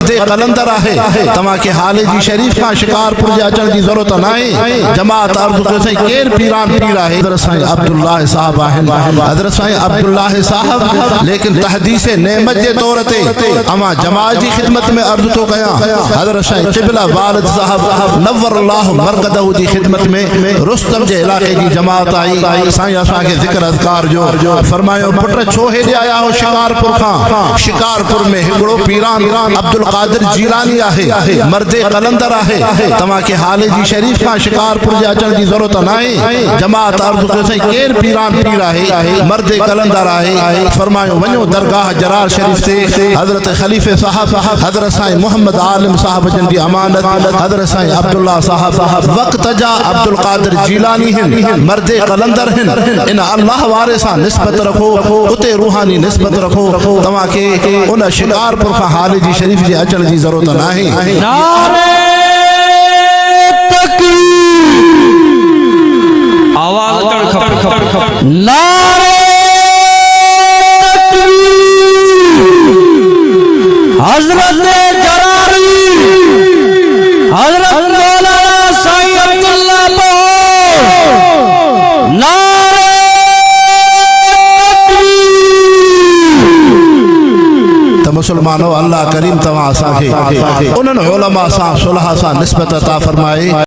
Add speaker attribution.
Speaker 1: मर्द कलंदर है तमा के हाले जी शरीफ का शिकारपुर जे अचण जी जरूरत नाहे। जमात अर्ज़ कयो सही केर पीरान पीर है हज़रत साईं अब्दुल्लाह साहब आहिन। हज़रत साईं अब्दुल्लाह साहब लेकिन तहदीस नेमत जे तौर ते अमा जमात जी खिदमत में अर्ज़ तो कया। हज़रत साईं क़िबला वालिद साहब नव्वरल्लाहु मरकदहु जी खिदमत में रुस्तम जे इलाके जी जमात आई। साईं असा के जिक्र अज़कार जो फरमायो पुट छो हेॾे आया हो शिकारपुर खां। शिकारपुर में हिकिड़ो पीरान अब्दुल कादिर जीलानी आहे मर्द कलंदर है तमा के हाले जी शरीफ का शिकारपुर जे अचण जी जरूरत नाहे। जमात अर्ज़ कयो सही केर पीरान पीर है मर्द कलंदर है। फरमायो वञो दरगाह जरार शरीफ से हज़रत खलीफे साहब हज़रत साईं मोहम्मद आलिम साहब जन जी अमानत हज़रत साईं अब्दुल्लाह साहब वक्त जा अब्दुल कादिर जीलानी हिन मर्द कलंदर हिन। इन अल्लाह वारे सा निस्बत रखो उते रूहानी निस्बत रखो तमा के उन शिकारपुर का हाले जी शरीफ जे अचण जी जरूरत नाहे।
Speaker 2: आवाज खप
Speaker 3: नारे हजरत जरारी हजरत मौलाना साईं अब्दुल्लाह नारे
Speaker 1: तो मुसलमानों अल्लाह करीम तवा असा के उन्हनि उलमा सा सुलह सा निस्बत अता फरमाए।